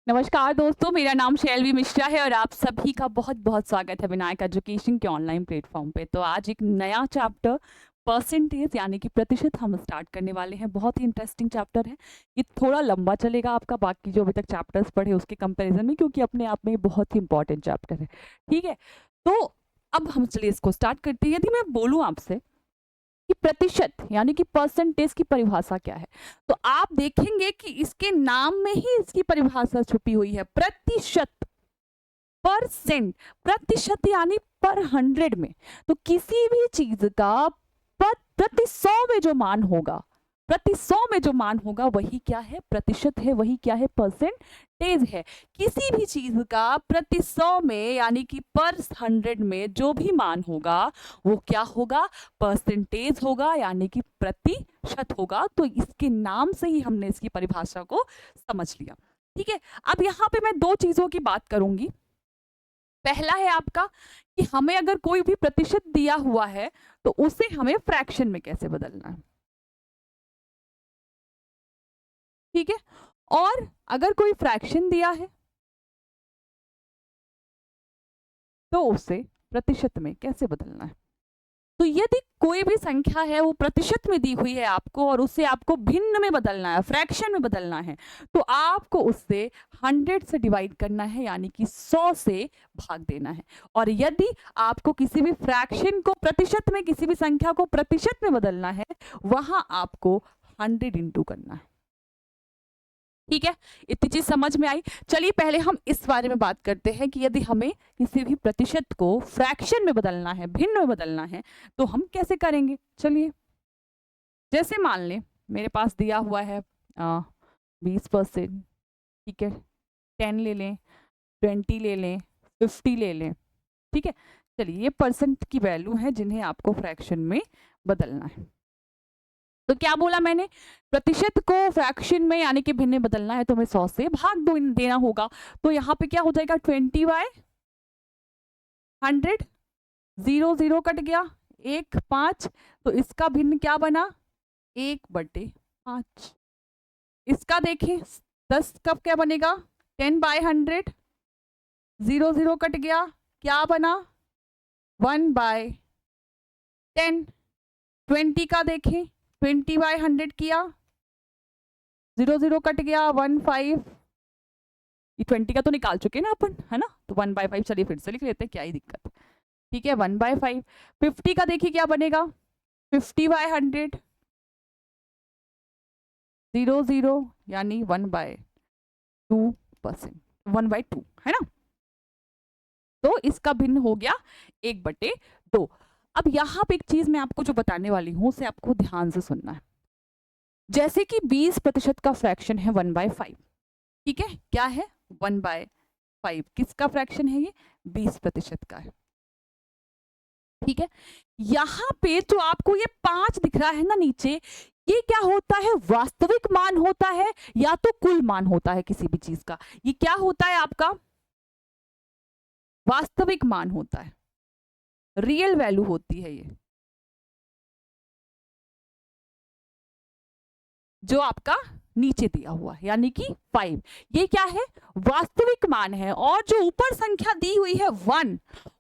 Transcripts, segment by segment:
नमस्कार दोस्तों, मेरा नाम शैलवी मिश्रा है और आप सभी का बहुत-बहुत स्वागत है विनायक एजुकेशन के ऑनलाइन प्लेटफ़ॉर्म पे। तो आज एक नया चैप्टर परसेंटेज यानी कि प्रतिशत हम स्टार्ट करने वाले हैं। बहुत ही इंटरेस्टिंग चैप्टर है। ये थोड़ा लंबा चलेगा आपका बाकी जो अभी तक चैप्टर्स पढ़े उसके कंपैरिज़न में, क्योंकि अपने आप में ये बहुत ही इम्पोर्टेंट चैप्टर है। ठीक है? तो अब हम चलिए इसको स्टार्ट करते हैं। यदि मैं बोलूँ आपसे कि प्रतिशत यानी कि परसेंटेज की परिभाषा क्या है, तो आप देखेंगे कि इसके नाम में ही इसकी परिभाषा छुपी हुई है। प्रतिशत, परसेंट, प्रतिशत यानी पर 100 में। तो किसी भी चीज का प्रति 100 में जो मान होगा, प्रति 100 में जो मान होगा वही क्या है? प्रतिशत है। वही क्या है? परसेंटेज है। किसी भी चीज का प्रति 100 में यानी कि पर 100 में जो भी मान होगा वो क्या होगा? परसेंटेज होगा, यानी कि प्रतिशत होगा। तो इसके नाम से ही हमने इसकी परिभाषा को समझ लिया। ठीक है, अब यहाँ पे मैं दो चीजों की बात करूंगी। पहला है आपका कि हमें अगर कोई भी प्रतिशत दिया हुआ है तो उसे हमें फ्रैक्शन में कैसे बदलना है। ठीक है, और अगर कोई फ्रैक्शन दिया है तो उसे प्रतिशत में कैसे बदलना है। तो यदि कोई भी संख्या है वो प्रतिशत में दी हुई है आपको और उसे आपको भिन्न में बदलना है, फ्रैक्शन में बदलना है, तो आपको उससे 100 से डिवाइड करना है, यानी कि 100 से भाग देना है। और यदि आपको किसी भी फ्रैक्शन को प्रतिशत में, किसी भी संख्या को प्रतिशत में बदलना है, वहां आपको 100 इंटू करना है। ठीक है, इतनी चीज समझ में आई। चलिए पहले हम इस बारे में बात करते हैं कि यदि हमें किसी भी प्रतिशत को फ्रैक्शन में बदलना है, भिन्न में बदलना है, तो हम कैसे करेंगे। चलिए, जैसे मान लें मेरे पास दिया हुआ है 20%। ठीक है, 10 ले लें, 20 ले लें, 50 ले लें। ठीक है, चलिए ये परसेंट की वैल्यू है जिन्हें आपको फ्रैक्शन में बदलना है। तो क्या बोला मैंने? प्रतिशत को फ्रैक्शन में यानी कि भिन्न में बदलना है तो हमें 100 से भाग देना होगा। तो यहाँ पे क्या हो जाएगा? 20/100। 0 0 कट गया, 1 5। तो इसका भिन्न क्या बना? 1/5। इसका देखें 10 कब क्या बनेगा? 10/100। 0 0 कट गया, क्या बना? 1/10। 20 का देखें, 20/100 किया, 0 0 कट गया, 1/5। ये 20 का तो निकाल चुके ना अपन, है ना? तो 1/5 चलिए फिर से लिख लेते हैं, क्या ही दिक्कत। ठीक है, 1/5। 50 का देखिए क्या बनेगा? 50/100। 0 0 यानी 1/2%, 1/2, है ना? तो इसका भिन्न हो गया 1/2। अब यहाँ पे एक चीज मैं आपको जो बताने वाली हूँ उसे आपको ध्यान से सुनना है। जैसे कि 20% का फ्रैक्शन है 1/5। ठीक है, क्या है? 1/5। किसका फ्रैक्शन है ये? 20% का है। ठीक है, यहाँ पे जो आपको ये 5 दिख रहा है ना नीचे, ये क्या होता है? वास्तविक मान होता है या तो कुल मान होता है किसी भी चीज का। ये क्या होता है आपका? वास्तविक मान होता है, रियल वैल्यू होती है ये, जो आपका नीचे दिया हुआ है यानी कि 5। ये क्या है? वास्तविक मान है। और जो ऊपर संख्या दी हुई है 1,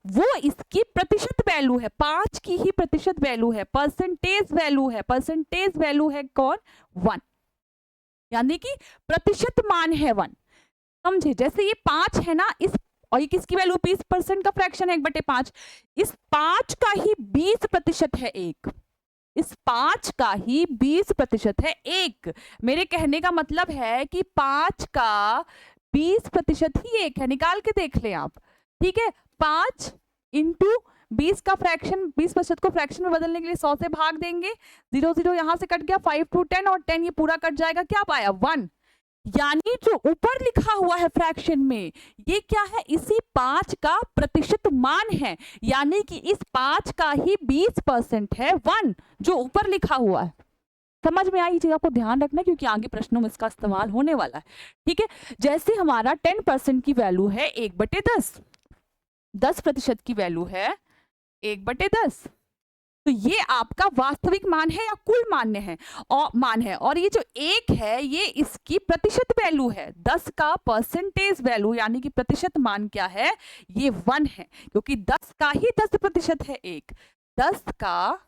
वो इसकी प्रतिशत वैल्यू है, 5 की ही प्रतिशत वैल्यू है, परसेंटेज वैल्यू है। परसेंटेज वैल्यू है कौन? 1, यानी कि प्रतिशत मान है 1। समझे? जैसे ये 5 है ना, इस और ये किसकी वैल्यू? 20% का फ्रैक्शन है 1/5। इस 5 का ही 20% है 1। इस 5 का ही 20% है 1। मेरे कहने का मतलब है कि 5 का 20% ही 1 है। निकाल के देख लें आप। ठीक है, 5 इंटू 20 का फ्रैक्शन, 20% को फ्रैक्शन में बदलने के लिए 100 से भाग देंगे। 0 0 यहां से कट गया, 5 2 10 और 10 ये पूरा कट जाएगा। क्या पाया? 1। यानी जो ऊपर लिखा हुआ है फ्रैक्शन में, ये क्या है? इसी 5 का प्रतिशत मान है, यानी कि इस 5 का ही 20% है 1, जो ऊपर लिखा हुआ है। समझ में आई? ये चीज आपको ध्यान रखना है क्योंकि आगे प्रश्नों में इसका इस्तेमाल होने वाला है। ठीक है, जैसे हमारा 10% की वैल्यू है 1/10, 10% की वैल्यू है 1/10। तो ये आपका वास्तविक मान है या कुल मान्य है और मान है, और ये जो 1 है ये इसकी प्रतिशत वैल्यू है। 10 का परसेंटेज वैल्यू यानी कि प्रतिशत मान क्या है, ये 1 है, क्योंकि 10 का ही 10% है 1। 10 का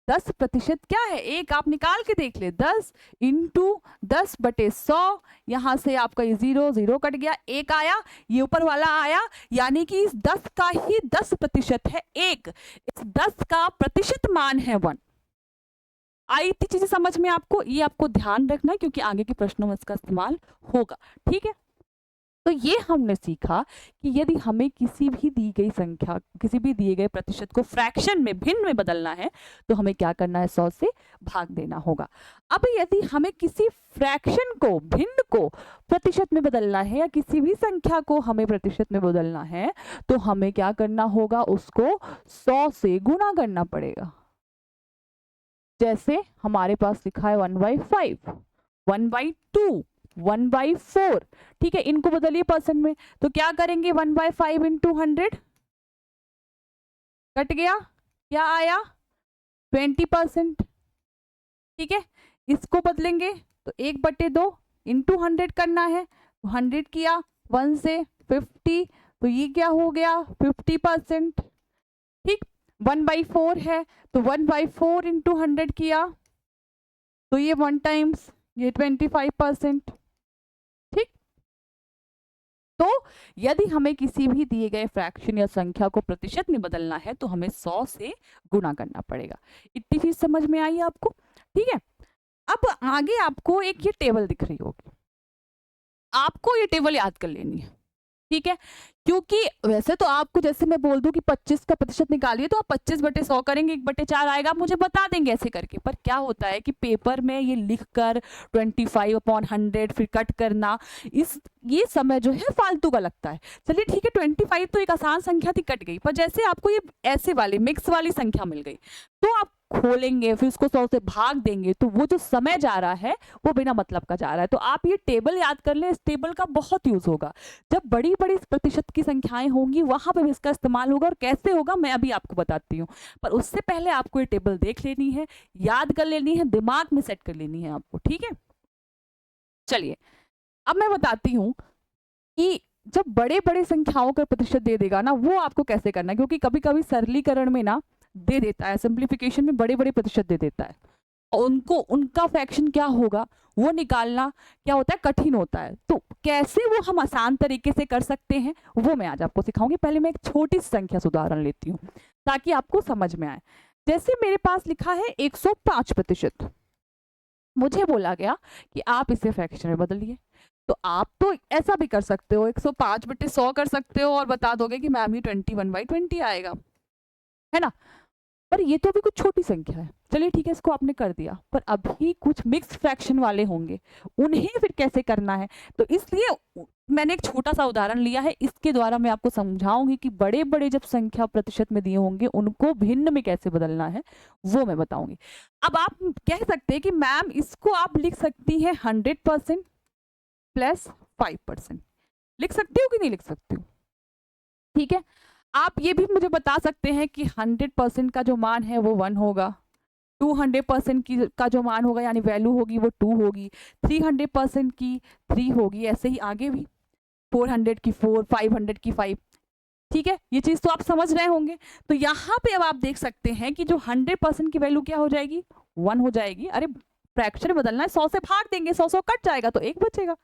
10% क्या है, एक आप निकाल के देख ले, 10 इंटू 10/100, यहाँ से आपका ये 0 0 कट गया, 1 आया, ये ऊपर वाला आया, यानी कि इस 10 का ही 10% है 1। इस 10 का प्रतिशत मान है 1। आई थी चीजें समझ में आपको, ये आपको ध्यान रखना है क्योंकि आगे के प्रश्नों में इसका इस्तेमाल होगा। ठीक है, तो ये हमने सीखा कि यदि हमें किसी भी दी गई संख्या, किसी भी दिए गए प्रतिशत को फ्रैक्शन में, भिन्न में बदलना है तो हमें क्या करना है, 100 से भाग देना होगा। अब यदि हमें किसी फ्रैक्शन को, भिन्न को प्रतिशत में बदलना है या किसी भी संख्या को हमें प्रतिशत में बदलना है तो हमें क्या करना होगा, उसको 100 से गुणा करना पड़ेगा। जैसे हमारे पास लिखा है 1/5, 1/2, 1/4। ठीक है, इनको बदलिए परसेंट में, तो क्या करेंगे, 1/5 इंटू 100 कट गया, क्या आया, 20%। ठीक है, इसको बदलेंगे तो 1/2 इंटू 100 करना है, तो 100 किया 1 से 50, तो ये क्या हो गया, 50%। ठीक, 1/4 है तो 1/4 इंटू 100 किया तो ये 1 टाइम्स, ये 25%। ठीक, तो यदि हमें किसी भी दिए गए फ्रैक्शन या संख्या को प्रतिशत में बदलना है तो हमें 100 से गुणा करना पड़ेगा। इतनी चीज समझ में आई आपको? ठीक है, अब आगे आपको एक ये टेबल दिख रही होगी, आपको ये टेबल याद कर लेनी है। ठीक है, क्योंकि वैसे तो आपको, जैसे मैं बोल दूं कि 25 का प्रतिशत निकालिए तो आप 25/100 करेंगे, 1/4 आएगा, आप मुझे बता देंगे ऐसे करके। पर क्या होता है कि पेपर में ये लिखकर 25/100 फिर कट करना, ये समय जो है फालतू का लगता है। चलिए ठीक है, 25 तो एक आसान संख्या थी, कट गई, पर जैसे आपको ये ऐसे वाली मिक्स वाली संख्या मिल गई तो आप खोलेंगे, फिर उसको 100 से भाग देंगे, तो वो जो समय जा रहा है वो बिना मतलब का जा रहा है। तो आप ये टेबल याद कर लें, इस टेबल का बहुत यूज होगा। जब बड़ी बड़ी प्रतिशत की संख्याएं होंगी वहां पर भी इसका इस्तेमाल होगा, और कैसे होगा मैं अभी आपको बताती हूँ। पर उससे पहले आपको ये टेबल देख लेनी है, याद कर लेनी है, दिमाग में सेट कर लेनी है आपको। ठीक है, चलिए अब मैं बताती हूँ कि जब बड़े बड़े संख्याओं का प्रतिशत दे देगा ना, वो आपको कैसे करना है, क्योंकि कभी कभी सरलीकरण में ना दे देता है, सिंप्लीफिकेशन में बड़े बड़े प्रतिशत दे देता है, और उनको, उनका फ्रैक्शन क्या होगा वो निकालना क्या होता है, कठिन होता है। तो कैसे वो हम आसान तरीके से कर सकते हैं वो मैं आज आपको सिखाऊंगी। पहले मैं एक छोटी सी संख्या से उदाहरण लेती हूँ ताकि आपको समझ में आए। जैसे मेरे पास लिखा है 105%, मुझे बोला गया कि आप इसे फ्रैक्शन में बदलिए। तो आप तो ऐसा भी कर सकते हो, 105/100 कर सकते हो और बता दोगे कि मैम ये 21/20 आएगा, है ना। पर ये तो अभी कुछ छोटी संख्या है, चलिए ठीक है, इसको आपने कर दिया। पर अभी कुछ मिक्स फ्रैक्शन वाले होंगे, उन्हें फिर कैसे करना है, तो इसलिए मैंने एक छोटा सा उदाहरण लिया है, इसके द्वारा मैं आपको समझाऊंगी कि बड़े बड़े जब संख्या प्रतिशत में दिए होंगे उनको भिन्न में कैसे बदलना है, वो मैं बताऊंगी। अब आप कह सकते हैं कि मैम इसको आप लिख सकती हैं 100% प्लस 5%, लिख सकती हो कि नहीं लिख सकती हो? ठीक है, आप ये भी मुझे बता सकते हैं कि 100% का जो मान है वो 1 होगा, 200% की का जो मान होगा यानी वैल्यू होगी वो 2 होगी, 300% की 3 होगी, ऐसे ही आगे भी 400 की 4, 500 की 5। ठीक है, ये चीज तो आप समझ रहे होंगे। तो यहाँ पे अब आप देख सकते हैं कि जो 100% की वैल्यू क्या हो जाएगी, 1 हो जाएगी। अरे फ्रैक्शन बदलना है, 100 से भाग देंगे, 100 कट जाएगा तो 1 बचेगा।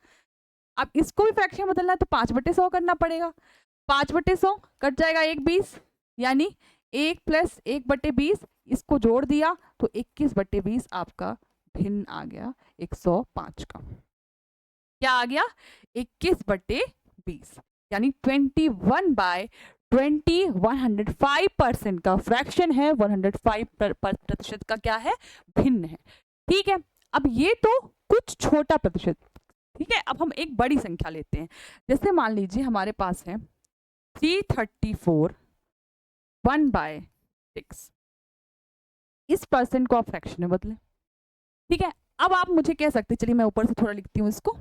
अब इसको भी फ्रैक्शन बदलना है तो 5/100 करना पड़ेगा, 5/100 कट जाएगा, 1/20, यानी 1 प्लस 1/20, इसको जोड़ दिया तो 21/20 आपका भिन्न आ गया 105 का। क्या आ गया, 21/20, यानी 21/20 105% का फ्रैक्शन है, 105% का क्या है, भिन्न है। ठीक है, अब ये तो कुछ छोटा प्रतिशत। ठीक है, अब हम एक बड़ी संख्या लेते हैं। जैसे मान लीजिए हमारे पास है 334 1/6, इस परसेंट को आप फ्रैक्शन में बदलें। ठीक है, अब आप मुझे कह सकते हैं, चलिए मैं ऊपर से थोड़ा लिखती हूँ इसको,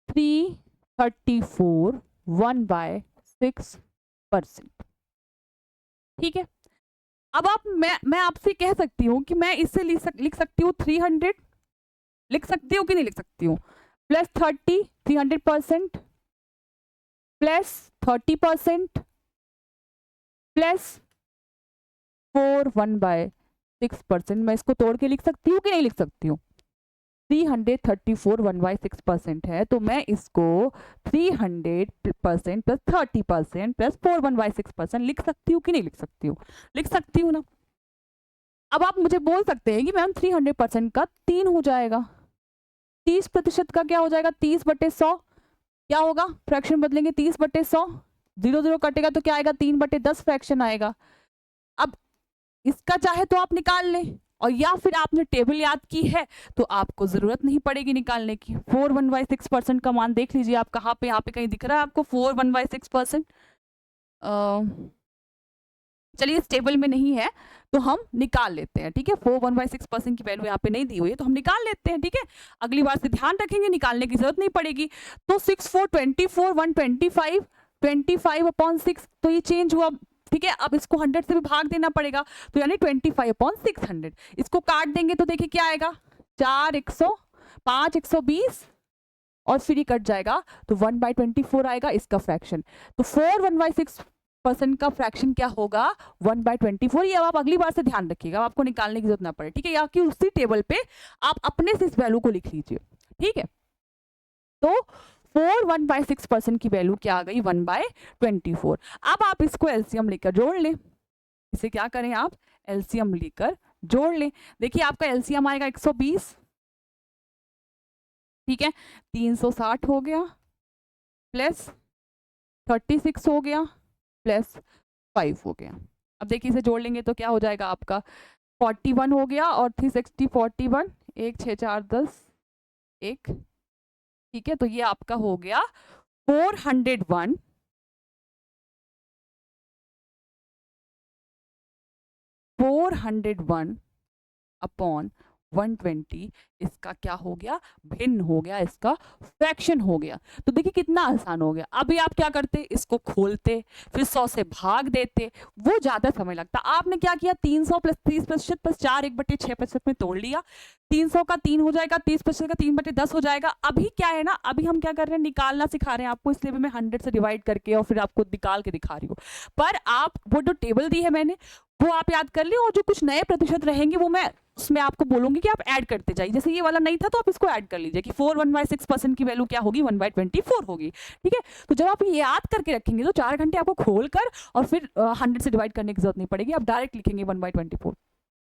334 1/6%। ठीक है। अब आप मैं आपसे कह सकती हूँ कि मैं इससे लिख सकती हूँ 300, लिख सकती हूँ कि नहीं लिख सकती हूँ, प्लस 30, 300% प्लस 30% प्लस 4/1/6%। मैं इसको तोड़ के लिख सकती हूँ कि नहीं लिख सकती हूँ? 334 1/6% है, तो मैं इसको 300% प्लस 30% प्लस 4/1/6% लिख सकती हूँ कि नहीं लिख सकती हूँ? लिख सकती हूँ ना। अब आप मुझे बोल सकते हैं कि मैम 300% का 3 हो जाएगा, 30% का क्या हो जाएगा, 30/100 क्या होगा, फ्रैक्शन बदलेंगे 30/100, 0 0 कटेगा तो क्या आएगा, 3/10 फ्रैक्शन आएगा। अब इसका चाहे तो आप निकाल लें, और या फिर आपने टेबल याद की है तो आपको जरूरत नहीं पड़ेगी निकालने की। 4/1/6% का मान देख लीजिए आप कहाँ पे, यहाँ पे कहीं दिख रहा है आपको 4/1/6%? चलिए इस टेबल में नहीं है तो हम निकाल लेते हैं, ठीक है। 4/1/6% की वैल्यू यहाँ पे नहीं दी हुई है तो हम निकाल लेते हैं, ठीक है। अगली बार से ध्यान रखेंगे, निकालने की जरूरत नहीं पड़ेगी। तो 6 4 24 125 25/6, तो ये चेंज हुआ, ठीक है। अब इसको 100 से भी भाग देना पड़ेगा, तो यानी 25/600। इसको काट देंगे तो देखिए क्या आएगा, 4 100 5 120 और फिर ही कट जाएगा तो 1/24 आएगा इसका फ्रैक्शन। तो 4/1/6% का फ्रैक्शन क्या होगा, 1/24। ये अब आप अगली बार से ध्यान रखिएगा, आपको निकालने की जरूरत ना पड़े, ठीक है। या कि उसी टेबल पे आप अपने से इस वैल्यू को लिख लीजिए, ठीक है। तो 4/1/6% की वैल्यू क्या आ गई, 1/24। अब आप इसको एलसीएम लेकर जोड़ लें, इसे क्या करें आप, एलसीएम लेकर जोड़ लें। देखिए आपका एलसीएम आएगा 120, ठीक है, 360 हो गया प्लस 36 हो गया प्लस 5 हो गया। अब देखिए इसे जोड़ लेंगे तो क्या हो जाएगा आपका, 41 हो गया और 360 41, 1 6 4 10 1, ठीक है। तो ये आपका हो गया 401 अपॉन 120, इसका क्या हो गया, भिन्न हो गया, इसका फ्रैक्शन हो गया। तो देखिए कितना आसान हो गया। अभी आप क्या करते, इसको खोलते फिर 100 से भाग देते, वो ज्यादा समय लगता। आपने क्या किया, 300 प्लस 30% प्लस 4 1/6% में तोड़ लिया। 300 का 3 हो जाएगा, 30% का 3/10 हो जाएगा। अभी क्या है ना, अभी हम क्या कर रहे हैं, निकालना सिखा रहे हैं आपको, इसलिए भी मैं 100 से डिवाइड करके और फिर आपको निकाल के दिखा रही हूँ। पर आप वो जो टेबल दी है मैंने, वो आप याद कर लिए, और जो कुछ नए प्रतिशत रहेंगे वो मैं उसमें आपको बोलूंगी कि आप ऐड करते जाइए। जैसे ये वाला नहीं था तो आप इसको ऐड कर लीजिए कि 4/1/6% की वैल्यू क्या होगी, 1/24 होगी, ठीक है। तो जब आप ये याद करके रखेंगे तो 4 घंटे आपको खोल कर और फिर 100 से डिवाइड करने की जरूरत नहीं पड़ेगी, आप डायरेक्ट लिखेंगे 1/24।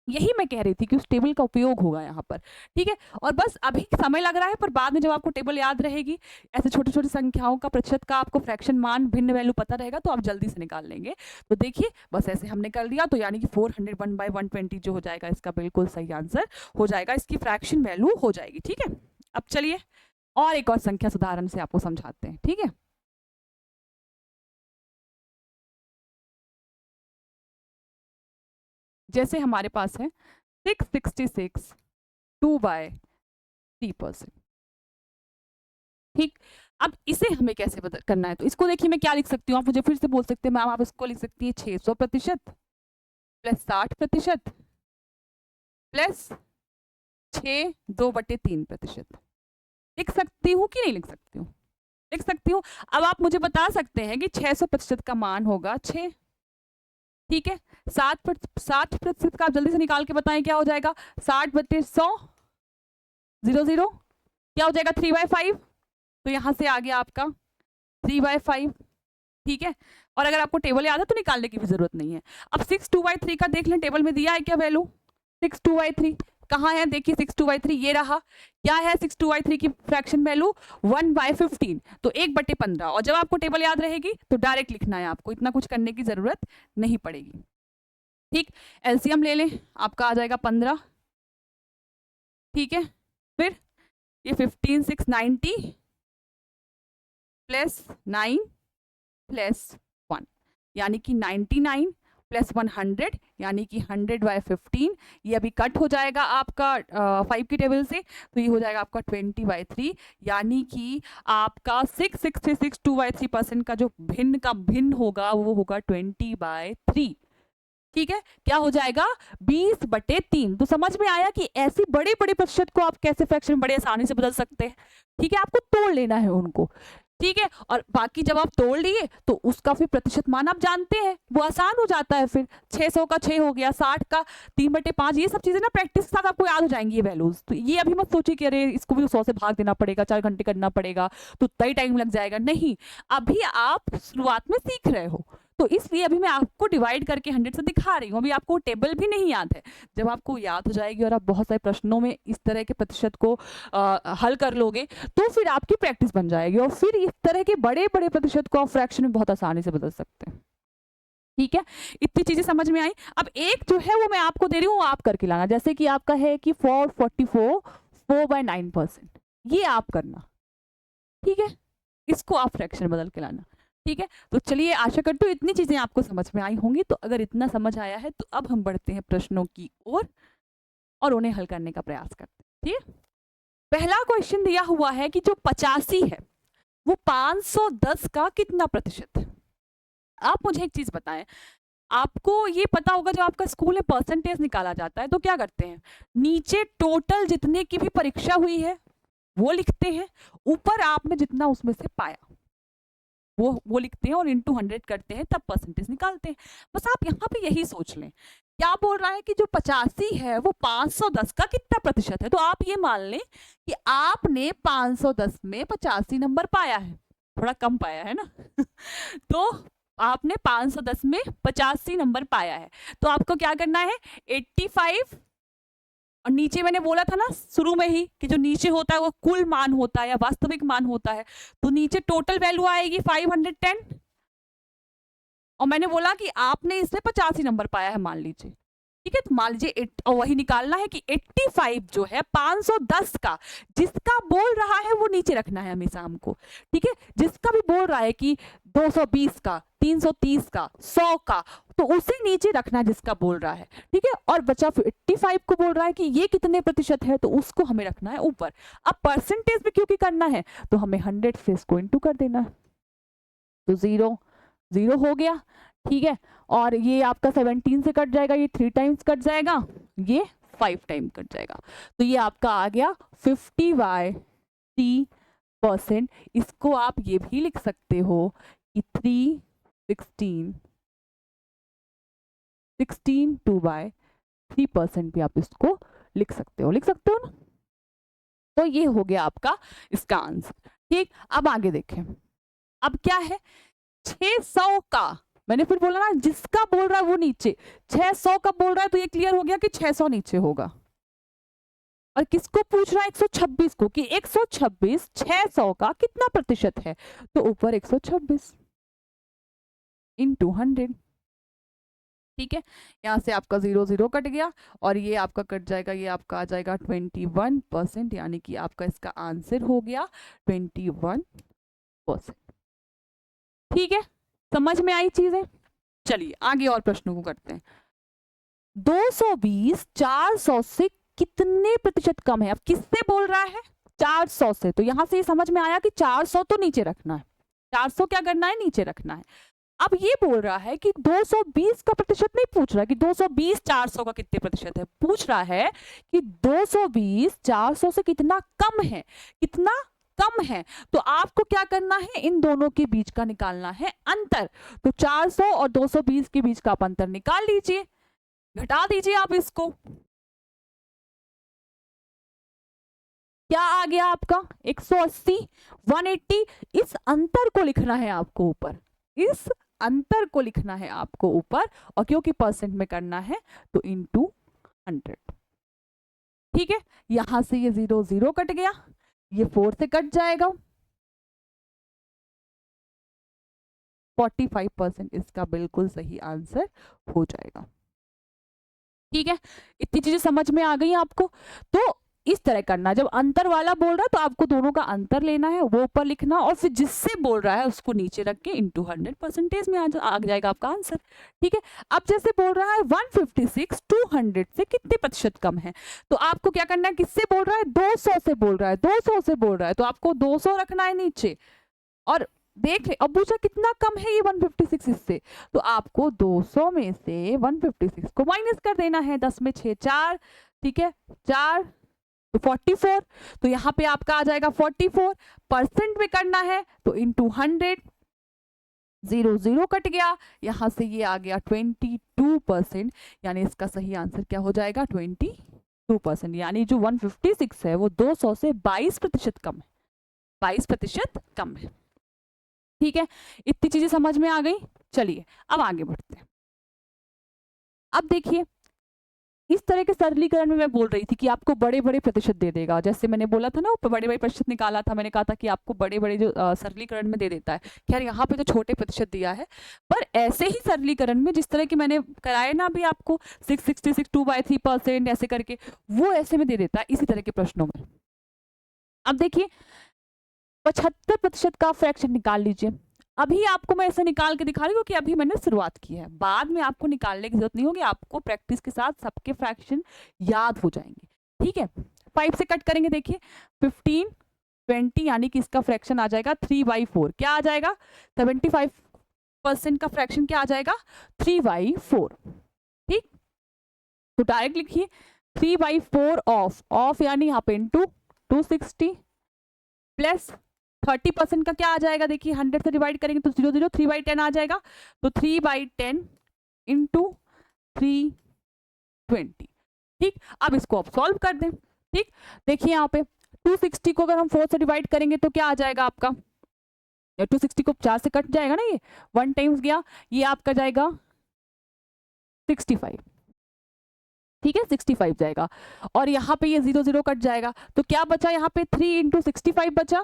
यही मैं कह रही थी कि उस टेबल का उपयोग होगा यहाँ पर, ठीक है। और बस अभी समय लग रहा है, पर बाद में जब आपको टेबल याद रहेगी, ऐसे छोटी छोटी संख्याओं का, प्रतिशत का आपको फ्रैक्शन मान भिन्न वैल्यू पता रहेगा तो आप जल्दी से निकाल लेंगे। तो देखिए बस ऐसे हमने कर दिया, तो यानी कि 401/120 जो हो जाएगा इसका बिल्कुल सही आंसर हो जाएगा, इसकी फ्रैक्शन वैल्यू हो जाएगी, ठीक है। अब चलिए और एक और संख्या उदाहरण से आपको समझाते हैं, ठीक है। जैसे हमारे पास है 666 2/3%, ठीक। अब इसे हमें कैसे करना है, तो इसको देखिए मैं क्या लिख सकती हूँ, आप मुझे फिर से बोल सकते हैं मैम, आप इसको लिख सकती है 600% प्लस 60% प्लस 6 2/3%। लिख सकती हूँ कि नहीं लिख सकती हूँ, लिख सकती हूँ। अब आप मुझे बता सकते हैं कि 600% का मान होगा 6, ठीक है। 60% का आप जल्दी से निकाल के बताएं क्या हो जाएगा, 60/100 0 0 क्या हो जाएगा, 3/5। तो यहाँ से आ गया आपका 3/5, ठीक है। और अगर आपको टेबल याद है तो निकालने की भी जरूरत नहीं है। अब 6 2/3 का देख लें, टेबल में दिया है क्या वैल्यू, 6 2/3 कहाँ है, देखिए 6 2/3 ये रहा। क्या है 6 2/3 की फ्रैक्शन वैल्यू, 1/15, तो 1/15। और जब आपको टेबल याद रहेगी तो डायरेक्ट लिखना है, आपको इतना कुछ करने की जरूरत नहीं पड़ेगी, ठीक। एलसीएम ले लें, आपका आ जाएगा 15, ठीक है। फिर ये 15 6 90 प्लस 9 प्लस 1, यानी कि 99 प्लस 100, यानी कि 100/15। ये अभी कट हो जाएगा आपका 5 की टेबल से, तो ये हो जाएगा आपका 20/3, यानी कि आपका 666 2/3% का जो भिन्न होगा वो होगा 20/3। ठीक है, क्या हो जाएगा 20/3। तो समझ में आया कि ऐसी बड़े बड़े प्रतिशत को आप कैसे फ्रैक्शन में बड़े आसानी से बदल सकते हैं। ठीक है, आपको तोड़ लेना है उनको। ठीक है, और बाकी जब आप तोड़ लिए तो उसका फिर प्रतिशत मान आप जानते हैं, वो आसान हो जाता है। फिर 600 का 6 हो गया, 60 का 3/5, ये सब चीजें ना प्रैक्टिस के साथ आपको याद हो जाएंगी ये वैल्यूज। तो ये अभी मत सोचिए कि अरे इसको भी 100 से भाग देना पड़ेगा, 4 घंटे करना पड़ेगा तो उतना ही टाइम लग जाएगा। नहीं, अभी आप शुरुआत में सीख रहे हो, तो इसलिए अभी मैं आपको डिवाइड करके 100 से दिखा रही हूँ। अभी आपको टेबल भी नहीं याद है। जब आपको याद हो जाएगी और आप बहुत सारे प्रश्नों में इस तरह के प्रतिशत को हल कर लोगे तो फिर आपकी प्रैक्टिस बन जाएगी, और फिर इस तरह के बड़े बड़े प्रतिशत को आप फ्रैक्शन में बहुत आसानी से बदल सकते हैं। ठीक है, इतनी चीजें समझ में आई। अब एक जो है वो मैं आपको दे रही हूँ, आप करके लाना। जैसे कि आपका है कि 444 4/9%, ये आप करना। ठीक है, इसको आप फ्रैक्शन बदल के लाना। ठीक है, तो चलिए आशा करती हूँ इतनी चीजें आपको समझ में आई होंगी। तो अगर इतना समझ आया है तो अब हम बढ़ते हैं प्रश्नों की ओर और उन्हें हल करने का प्रयास करते हैं। ठीक है, पहला क्वेश्चन दिया हुआ है कि जो 85 है वो 510 का कितना प्रतिशत है। आप मुझे एक चीज बताएं, आपको ये पता होगा जब आपका स्कूल में परसेंटेज निकाला जाता है तो क्या करते हैं, नीचे टोटल जितने की भी परीक्षा हुई है वो लिखते हैं, ऊपर आपने जितना उसमें से पाया वो लिखते हैं और इंटू 100 करते हैं, तब परसेंटेज निकालते हैं। बस आप यहाँ पे यही सोच लें। क्या बोल रहा है कि जो 85 है वो 510 का कितना प्रतिशत है। तो आप ये मान लें कि आपने 510 में 85 नंबर पाया है, थोड़ा कम पाया है ना तो आपने 510 में 85 नंबर पाया है, तो आपको क्या करना है 85, और नीचे मैंने बोला था ना शुरू में ही कि जो नीचे होता है वो कुल मान होता है या वास्तविक मान होता है, तो नीचे टोटल वैल्यू आएगी 510, और मैंने बोला कि आपने इससे 85 नंबर पाया है मान लीजिए। ठीक है, तो मान लीजिए और वही निकालना है कि 85 जो है 510 का, जिसका बोल रहा है वो नीचे रखना है हमेशा हमको। ठीक है, जिसका भी बोल रहा है कि 220 का, 330 का, 100 का, तो उसे नीचे रखना है जिसका बोल रहा है। ठीक है, और बचा 85 को बोल रहा है कि ये कितने प्रतिशत है, तो उसको हमें रखना है ऊपर। अब परसेंटेज में क्योंकि करना है तो हमें 100 से इसको इंटू कर देना है, तो 0 0 हो गया। ठीक है, और ये आपका 17 से कट जाएगा, ये 3 टाइम्स कट जाएगा, ये 5 टाइम कट जाएगा, तो ये आपका आ गया 50/3%। इसको आप ये भी लिख सकते हो कि 2/3% भी आप इसको लिख सकते हो ना। तो ये हो गया आपका इसका आंसर। ठीक, अब आगे देखें। अब क्या है 600 का, मैंने फिर बोला ना जिसका बोल रहा है वो नीचे, 600 का बोल रहा है तो ये क्लियर हो गया कि 600 नीचे होगा। और किसको पूछ रहा है 126 को कि 126 600 का कितना प्रतिशत है, तो ऊपर 126 इंटू 100। ठीक है, यहाँ से आपका 0 0 कट गया और ये आपका कट जाएगा, ये आपका आ जाएगा 21%, यानी कि आपका इसका आंसर हो गया 21%। ठीक है, समझ में आई चीजें। चलिए आगे और प्रश्नों को करते हैं। 220 400 से कितने प्रतिशत कम है। अब किससे बोल रहा है 400 से, तो यहां से ये समझ में आया कि 400 तो नीचे रखना है, 400 क्या करना है नीचे रखना है। अब ये बोल रहा है कि 220 का प्रतिशत नहीं पूछ रहा है कि 220 400 का कितने प्रतिशत है, पूछ रहा है कि 220 400 से कितना कम है, कितना कम है। तो आपको क्या करना है, इन दोनों के बीच का निकालना है अंतर। तो 400 और 220 के बीच का आप अंतर निकाल लीजिए, घटा दीजिए आप इसको। क्या आ गया आपका 180 180। इस अंतर को लिखना है आपको ऊपर, इस अंतर को लिखना है आपको ऊपर, और क्योंकि परसेंट में करना है तो इंटू 100। ठीक है, यहां से ये 0 0 कट गया, ये 4 से कट जाएगा, 45% इसका बिल्कुल सही आंसर हो जाएगा। ठीक है, इतनी चीजें समझ में आ गई आपको। तो इस तरह करना, जब अंतर वाला बोल रहा है तो आपको दोनों का अंतर लेना है, वो ऊपर लिखना, और फिर जिससे बोल रहा है उसको नीचे रख के इंटू 100% में आ जाएगा आपका आंसर। ठीक है, अब जैसे बोल रहा है 156 200 से कितने प्रतिशत कम है, तो आपको क्या करना है, किससे बोल रहा है 200 से बोल रहा है, 200 से बोल रहा है, तो आपको 200 रखना है नीचे, और देख ले, अब पूछा कितना कम है ये 156 इससे, तो आपको 200 में से 156 को माइनस कर देना है। 10 में 6 4, ठीक है, 4 तो 44, तो यहाँ पे आपका आ जाएगा 44। परसेंट में करना है तो इंटू 100, 0 0 कट गया, यहाँ से ये आ गया 22%, यानी इसका सही आंसर क्या हो जाएगा 22%, यानी जो 156 है वो 200 से 22% कम है, 22% कम है। ठीक है, इतनी चीजें समझ में आ गई। चलिए अब आगे बढ़ते हैं। अब देखिए इस तरह के सरलीकरण में मैं बोल रही थी कि आपको बड़े बड़े प्रतिशत दे देगा, जैसे मैंने बोला था ना ऊपर बड़े बड़े प्रतिशत निकाला था, मैंने कहा था कि आपको बड़े बड़े जो सरलीकरण में दे देता है। खैर यहाँ पे तो छोटे प्रतिशत दिया है, पर ऐसे ही सरलीकरण में जिस तरह की मैंने कराए ना अभी आपको 666 2/3% ऐसे करके, वो ऐसे में दे देता है इसी तरह के प्रश्नों में। अब देखिए 75% का फ्रैक्शन निकाल लीजिए। अभी आपको मैं ऐसे निकाल के दिखा रही हूँ कि अभी मैंने शुरुआत की है, बाद में आपको निकालने की जरूरत नहीं होगी, आपको प्रैक्टिस के साथ सबके फ्रैक्शन याद हो जाएंगे। ठीक है, 5 से कट करेंगे, देखिए 15 20, यानी कि इसका फ्रैक्शन आ जाएगा 3/4। क्या आ जाएगा 75% का फ्रैक्शन क्या आ जाएगा 3/4। ठीक, तो डायरेक्ट लिखिए 3/4 ऑफ यानी यहाँ पे इंटू 260 प्लस 30% का क्या आ जाएगा, देखिए 100 से डिवाइड करेंगे तो 0 0, 3/10 आ जाएगा, तो 3/10 इंटू 320। ठीक, अब इसको आप सॉल्व कर दें। ठीक, देखिए यहाँ पे 260 को अगर हम 4 से डिवाइड करेंगे तो क्या आ जाएगा आपका, 260 को 4 से कट जाएगा ना, ये 1 टाइम्स गया, ये आपका जाएगा 65। ठीक है, 65 जाएगा, और यहाँ पे ये 0 0 कट जाएगा, तो क्या बचा यहाँ पे 3 इंटू 65 बचा,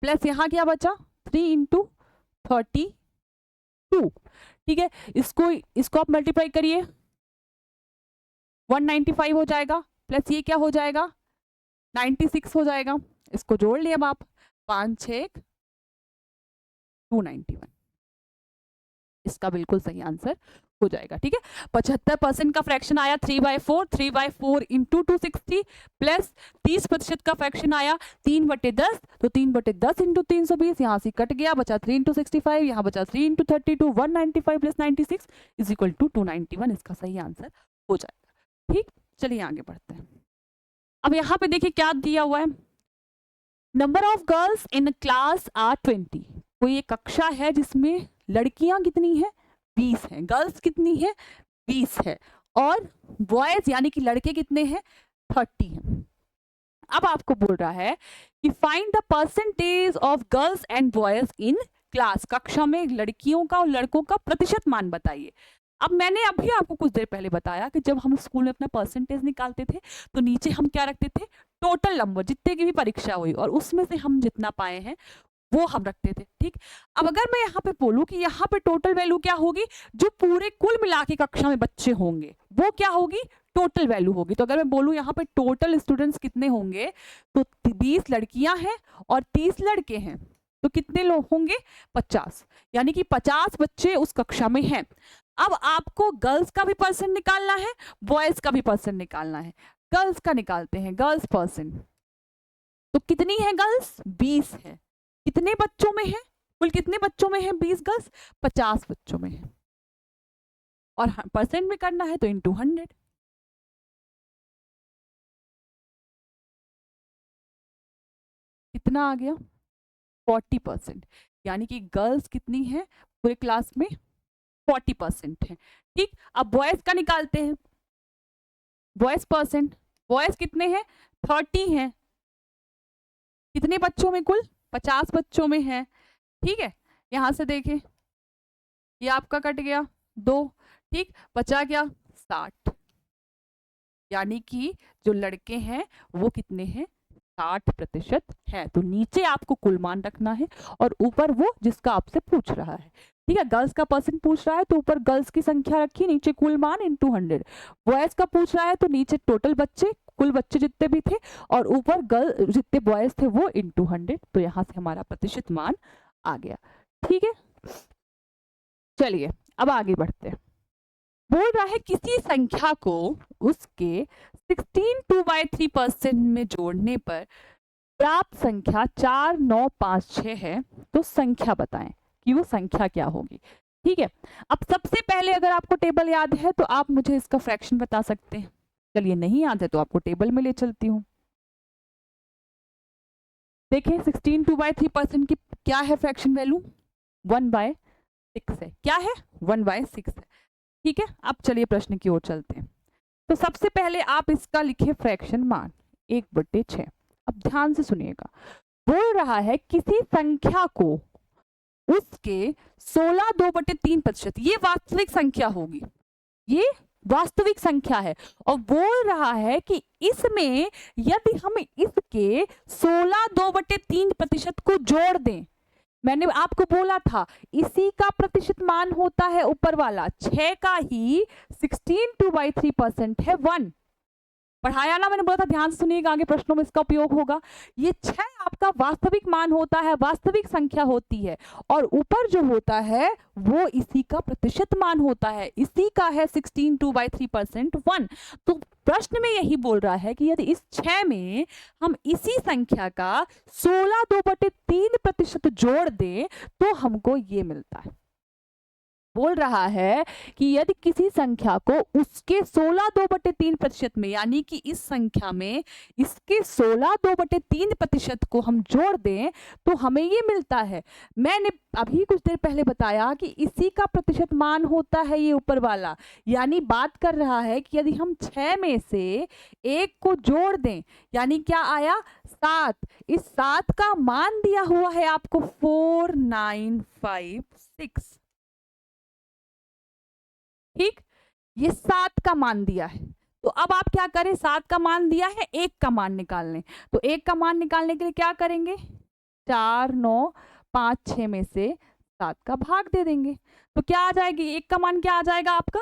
प्लस यहाँ क्या बचा 3 इंटू 32। ठीक है, इसको आप मल्टीप्लाई करिए 195 हो जाएगा, प्लस ये क्या हो जाएगा 96 हो जाएगा, इसको जोड़ लिया अब आप 5 6 291, इसका बिल्कुल सही आंसर हो जाएगा। ठीक है, 75% का फ्रैक्शन आया 3/4 इंटू 260, प्लस 30% का फ्रैक्शन आया 3/10, तो 3/10 इंटू 320, यहाँ से कट गया, बचा 3 इंटू 65, यहाँ बचा 3 into 32, 195 plus 96 is equal to 291, इसका सही आंसर हो जाएगा। ठीक, चलिए आगे बढ़ते हैं। अब यहाँ पे देखिए क्या दिया हुआ है, number of girls in class are 20। कोई एक कक्षा है जिसमें लड़कियां कितनी है 20 हैं, गर्ल्स कितनी है 20 है, और बॉयज यानी कि लड़के कितने हैं 30 हैं। अब आपको बोल रहा है कि find the percentage of girls and boys in class, कक्षा में लड़कियों का और लड़कों का प्रतिशत मान बताइए। अब मैंने अभी आपको कुछ देर पहले बताया कि जब हम स्कूल में अपना परसेंटेज निकालते थे तो नीचे हम क्या रखते थे, टोटल नंबर, जितने की भी परीक्षा हुई और उसमें से हम जितना पाए हैं वो हम रखते थे। ठीक, अब अगर मैं यहाँ पे बोलूँ कि यहाँ पे टोटल वैल्यू क्या होगी, जो पूरे कुल मिला के कक्षा में बच्चे होंगे वो क्या होगी, टोटल वैल्यू होगी। तो अगर मैं बोलूँ यहाँ पे टोटल स्टूडेंट्स कितने होंगे, तो 20 लड़कियां हैं और 30 लड़के हैं, तो कितने लोग होंगे 50, यानी कि 50 बच्चे उस कक्षा में हैं। अब आपको गर्ल्स का भी परसेंट निकालना है, बॉयज का भी परसेंट निकालना है। गर्ल्स का निकालते हैं, गर्ल्स परसेंट, तो कितनी है गर्ल्स 20 है, कितने बच्चों में है, कुल कितने बच्चों में है 20 गर्ल्स 50 बच्चों में है, और परसेंट में करना है तो इंटू 100। कितना आ गया 40%, यानी कि गर्ल्स कितनी है पूरे क्लास में 40% है। ठीक, अब बॉयज का निकालते हैं, बॉयज परसेंट, बॉयज कितने हैं 30 हैं, कितने बच्चों में कुल 50 बच्चों में है। ठीक है, यहां से देखें ये आपका कट गया 2, ठीक, बचा क्या 60, यानी कि जो लड़के हैं वो कितने हैं 60% है। तो नीचे आपको कुल मान रखना है और ऊपर वो जिसका आपसे पूछ रहा है। ठीक है, गर्ल्स का परसेंट पूछ रहा है तो ऊपर गर्ल्स की संख्या रखी, नीचे कुल मान इंटू 100। बॉयज का पूछ रहा है तो नीचे टोटल बच्चे, कुल बच्चे जितने भी थे, और ऊपर गर्ल जितने बॉयज थे वो इंटू 100। तो यहाँ से हमारा प्रतिशत मान आ गया। ठीक है, चलिए अब आगे बढ़ते हैं। बोल रहा है किसी संख्या को उसके 16 2/3% में जोड़ने पर प्राप्त संख्या 4, 9, 5, 6 है, तो संख्या बताएं कि वो संख्या क्या होगी। ठीक है, अब सबसे पहले अगर आपको टेबल याद है तो आप मुझे इसका फ्रैक्शन बता सकते हैं। चलिए नहीं याद है तो आपको टेबल में ले चलती हूँ। देखिए 16 2/3% की क्या है फ्रैक्शन वैल्यू, 1/6 है। क्या है, 1/6 है। ठीक है, अब चलिए प्रश्न की ओर चलते हैं। तो सबसे पहले आप इसका लिखे फ्रैक्शन मान 1/6। अब ध्यान से सुनिएगा, बोल रहा है किसी संख्या को उसके 16 2/3%, ये वास्तविक संख्या होगी, ये वास्तविक संख्या है, और बोल रहा है कि इसमें यदि हम इसके 16 2/3% को जोड़ दें, मैंने आपको बोला था इसी का प्रतिशत मान होता है ऊपर वाला, 6 का ही 16 2/3% है 1। पढ़ाया ना, मैंने बोला था ध्यान से सुनिएगा, आगे प्रश्नों में इसका उपयोग होगा। ये 6 आपका वास्तविक मान होता है, वास्तविक संख्या होती है, और ऊपर जो होता है वो इसी का प्रतिशत मान होता है, इसी का है 16 2/3% 1। तो प्रश्न में यही बोल रहा है कि यदि इस 6 में हम इसी संख्या का 16 2/3% जोड़ दें तो हमको ये मिलता है। बोल रहा है कि यदि किसी संख्या को उसके 16 2/3% में, यानी कि इस संख्या में इसके 16 2/3% को हम जोड़ दें तो हमें ये मिलता है। मैंने अभी कुछ देर पहले बताया कि इसी का प्रतिशत मान होता है ये ऊपर वाला, यानी बात कर रहा है कि यदि हम 6 में से 1 को जोड़ दें, यानी क्या आया 7, इस 7 का मान दिया हुआ है आपको 4956। ठीक, ये 7 का मान दिया है, तो अब आप क्या करें, 7 का मान दिया है, 1 का मान निकाल लें। तो 1 का मान निकालने के लिए क्या करेंगे, 4, 9, 5, 6 में से 7 का भाग दे देंगे, तो क्या आ जाएगी, 1 का मान क्या आ जाएगा आपका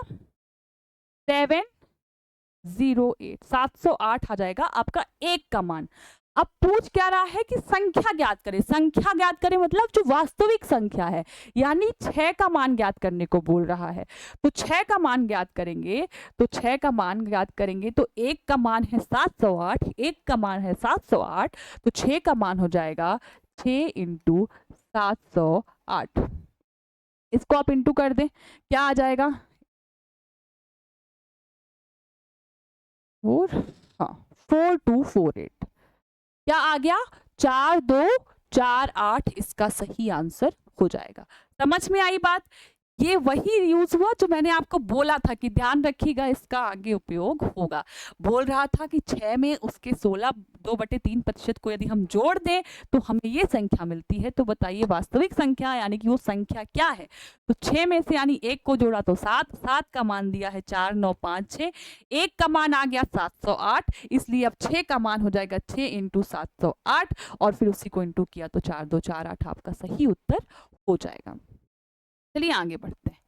708, 708 आ जाएगा आपका 1 का मान। अब पूछ क्या रहा है कि संख्या ज्ञात करें, संख्या ज्ञात करें मतलब जो वास्तविक संख्या है, यानी 6 का मान ज्ञात करने को बोल रहा है। तो 6 का मान ज्ञात करेंगे, तो 6 का मान ज्ञात करेंगे तो 1 का मान है 708, 1 का मान है 708, तो 6 का मान हो जाएगा 6 × 708। इसको आप इंटू कर दें, क्या आ जाएगा 4248। क्या आ गया 4248, इसका सही आंसर हो जाएगा। समझ में आई बात, ये वही यूज हुआ जो मैंने आपको बोला था कि ध्यान रखिएगा, इसका आगे उपयोग होगा। बोल रहा था कि 6 में उसके 16 2/3% को यदि हम जोड़ दें तो हमें ये संख्या मिलती है, तो बताइए वास्तविक संख्या यानी कि वो संख्या क्या है। तो 6 में से यानी 1 को जोड़ा तो 7, 7 का मान दिया है 4, 9, 5, 6, 1 का मान आ गया 708, इसलिए अब 6 का मान हो जाएगा 6 × 708, और फिर उसी को इंटू किया तो 4248 आपका सही उत्तर हो जाएगा। चलिए आगे बढ़ते हैं,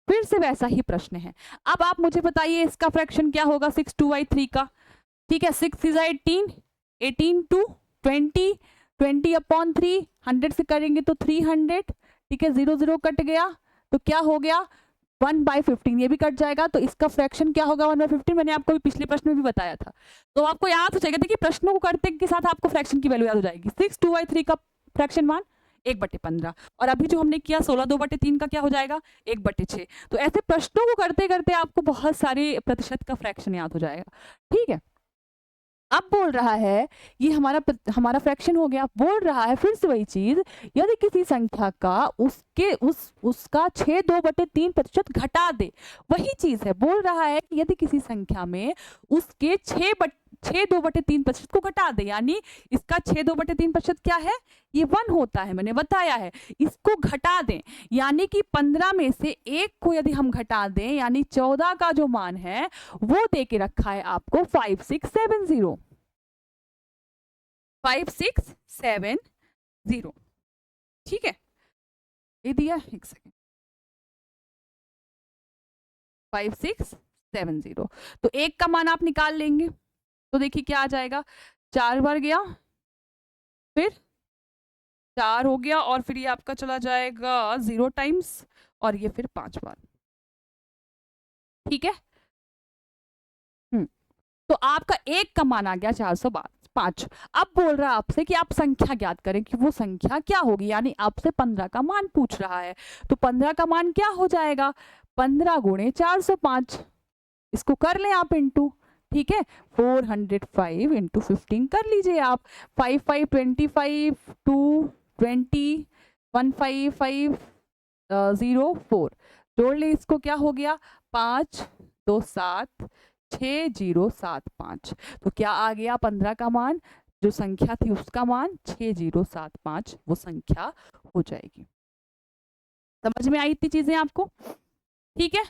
फिर से वैसा ही प्रश्न है। अब आप मुझे बताइए इसका फ्रैक्शन क्या होगा 6 2/3 का। ठीक है, 6 × 18, 18 × 20, 20/3, 100 से करेंगे तो 300। ठीक है, 0 0 कट गया तो क्या हो गया 1/15, ये भी कट जाएगा, तो इसका फ्रैक्शन क्या होगा 1/15। मैंने आपको भी पिछले प्रश्न में भी बताया था, तो आपको याद हो जाएगा। देखिए प्रश्नों को करते के साथ आपको फ्रैक्शन की वैल्यू याद हो जाएगी। 6 2/3 का फ्रैक्शन मान 1/15, और अभी जो हमने किया 16 2/3 का क्या हो जाएगा 1/6। तो ऐसे प्रश्नों को करते करते आपको बहुत सारे प्रतिशत का फ्रैक्शन याद हो जाएगा। ठीक है, अब बोल रहा है ये हमारा फ्रैक्शन हो गया। बोल रहा है फिर से वही चीज, यदि किसी संख्या का उसका 6 2/3% घटा दे, वही चीज है। बोल रहा है कि यदि किसी संख्या में उसके 6 2/3% को घटा दे, यानी इसका 6 2/3% क्या है, ये 1 होता है, मैंने बताया है। इसको घटा दें, यानी कि 15 में से 1 को यदि हम घटा दें, यानी 14 का जो मान है वो दे के रखा है आपको 5670, 5670। ठीक है, ये दिया, एक सेकेंड, 5670। तो 1 का मान आप निकाल लेंगे तो देखिए क्या आ जाएगा, 4 बार गया, फिर 4 हो गया, और फिर ये आपका चला जाएगा 0 टाइम्स, और ये फिर 5 बार। ठीक है, तो आपका 1 का मान आ गया 422। 5। अब बोल रहा है आपसे कि आप संख्या ज्ञात करें कि वो संख्या क्या होगी, यानी आपसे 15 का मान पूछ रहा है। तो 15 का मान क्या हो जाएगा, 15 गुणे 405, इसको कर लें आप इंटू, ठीक है, 405 इंटू 15 कर लीजिए आप, 5 5 25 2 20 1 5 5 0 4, जोड़ ले इसको, क्या हो गया 5 2 7 6 0 7 5। तो क्या आ गया 15 का मान, जो संख्या थी उसका मान 6075 वो संख्या हो जाएगी। समझ में आई इतनी चीजें आपको, ठीक है,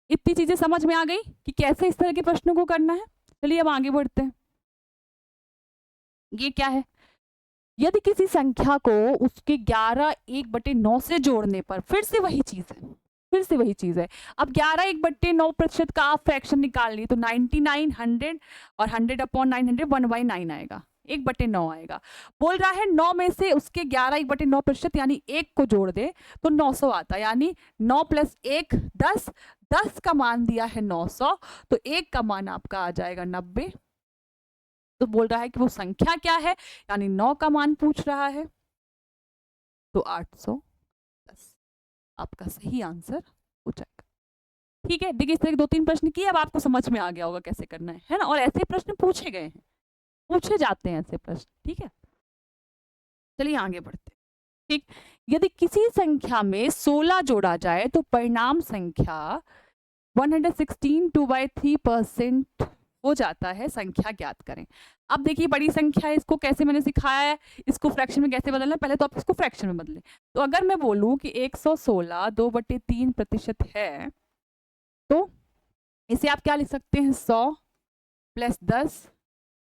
इतनी चीजें समझ में आ गई कि कैसे इस तरह के प्रश्नों को करना है। चलिए अब आगे बढ़ते हैं। ये क्या है, यदि किसी संख्या को उसके 11 1/9 से जोड़ने पर, फिर से वही चीज है, फिर से वही चीज है। अब 11 1/9% का आप फ्रैक्शन निकाल लिए तो 99 100 और 100/900 1/9 आएगा, 1/9 आएगा। बोल रहा है 9 में से उसके 11 1/9% यानी 1 को जोड़ दे तो 900 आता, यानी 9 + 1 10, 10 का मान दिया है 900, तो 1 का मान आपका आ जाएगा 90। तो बोल रहा है कि वो संख्या क्या है, यानी 9 का मान पूछ रहा है, तो 810 आपका सही आंसर हो जाएगा। ठीक है, देखिए इस तरह के 2-3 प्रश्न किए, अब आपको समझ में आ गया होगा कैसे करना है ना, और ऐसे प्रश्न पूछे गए हैं, पूछे जाते हैं ऐसे प्रश्न, ठीक है। चलिए आगे बढ़ते हैं। ठीक, यदि किसी संख्या में 16 जोड़ा जाए तो परिणाम संख्या 116 2/3% हो जाता है, संख्या ज्ञात करें। अब देखिए बड़ी संख्या है, इसको कैसे मैंने सिखाया है, इसको फ्रैक्शन में कैसे बदलना है, पहले तो आप इसको फ्रैक्शन में बदलें। तो अगर मैं बोलूं कि 116 2/3% है, तो इसे आप क्या लिख सकते हैं, 100 + 10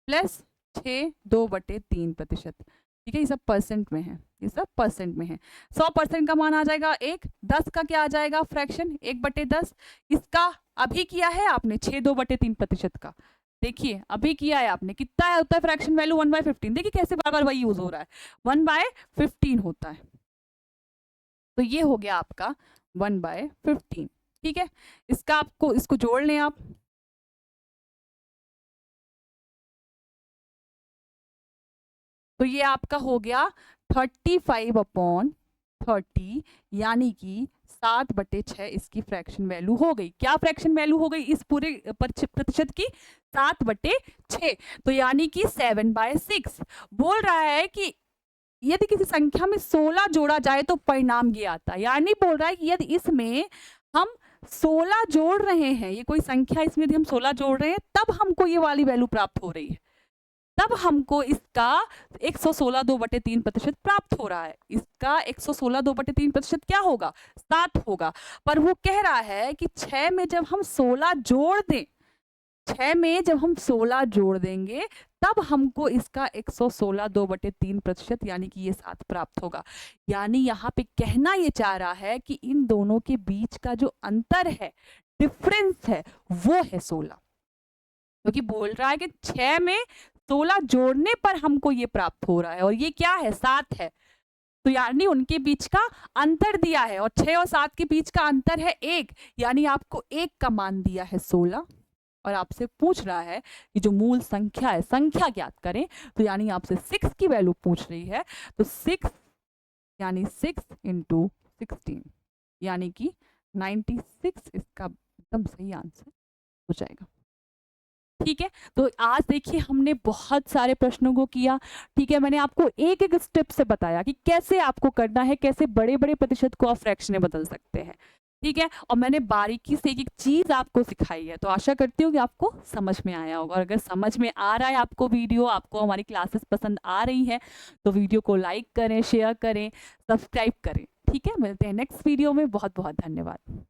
+ 6 2/3%। ठीक है, ये सब परसेंट में है, ये सब परसेंट में है। 100% का मान आ जाएगा 1, 10 का क्या आ जाएगा फ्रैक्शन 1/10, इसका अभी किया है आपने 6 2/3% का, देखिए अभी किया है आपने, कितना है होता है फ्रैक्शन वैल्यू 1/15, देखिए कैसे बार बार वही यूज हो रहा है, 1/15 होता है। तो ये हो गया आपका 1/15, ठीक है। इसका आपको, इसको जोड़ लें आप, तो ये आपका हो गया 35/30, यानी कि 7/6 इसकी फ्रैक्शन वैल्यू हो गई। क्या फ्रैक्शन वैल्यू हो गई इस पूरे प्रतिशत की, 7/6, तो यानी कि 7/6। बोल रहा है कि यदि किसी संख्या में 16 जोड़ा जाए तो परिणाम ये आता है, यानी बोल रहा है कि यदि इसमें हम 16 जोड़ रहे हैं, ये कोई संख्या, इसमें यदि हम 16 जोड़ रहे हैं तब हमको ये वाली वैल्यू प्राप्त हो रही है, तब हमको इसका 116 2/3% प्राप्त हो रहा है। इसका 116 2/3% क्या होगा, 7 होगा। पर वो कह रहा है कि 6 में जब हम 16 जोड़ दें, 6 में जब हम 16 जोड़ देंगे तब हमको इसका 116 2/3% यानी कि ये 7 प्राप्त होगा। यानी यहाँ पे कहना ये चाह रहा है कि इन दोनों के बीच का जो अंतर है, डिफरेंस है, वो है 16, क्योंकि बोल रहा है कि 6 में 16 जोड़ने पर हमको ये प्राप्त हो रहा है, और ये क्या है, 7 है। तो यानी उनके बीच का अंतर दिया है, और 6 और 7 के बीच का अंतर है 1, यानी आपको 1 का मान दिया है 16, और आपसे पूछ रहा है कि जो मूल संख्या है, संख्या ज्ञात करें। तो यानी आपसे 6 की वैल्यू पूछ रही है, तो 6 यानी 6 × 16 यानी कि 96 इसका एकदम सही आंसर हो जाएगा। ठीक है, तो आज देखिए हमने बहुत सारे प्रश्नों को किया। ठीक है, मैंने आपको एक एक स्टेप से बताया कि कैसे आपको करना है, कैसे बड़े बड़े प्रतिशत को आप फ्रैक्शन में बदल सकते हैं। ठीक है, और मैंने बारीकी से एक एक चीज आपको सिखाई है, तो आशा करती हूँ कि आपको समझ में आया होगा। और अगर समझ में आ रहा है आपको वीडियो, आपको हमारी क्लासेस पसंद आ रही है, तो वीडियो को लाइक करें, शेयर करें, सब्सक्राइब करें। ठीक है, मिलते हैं नेक्स्ट वीडियो में। बहुत बहुत धन्यवाद।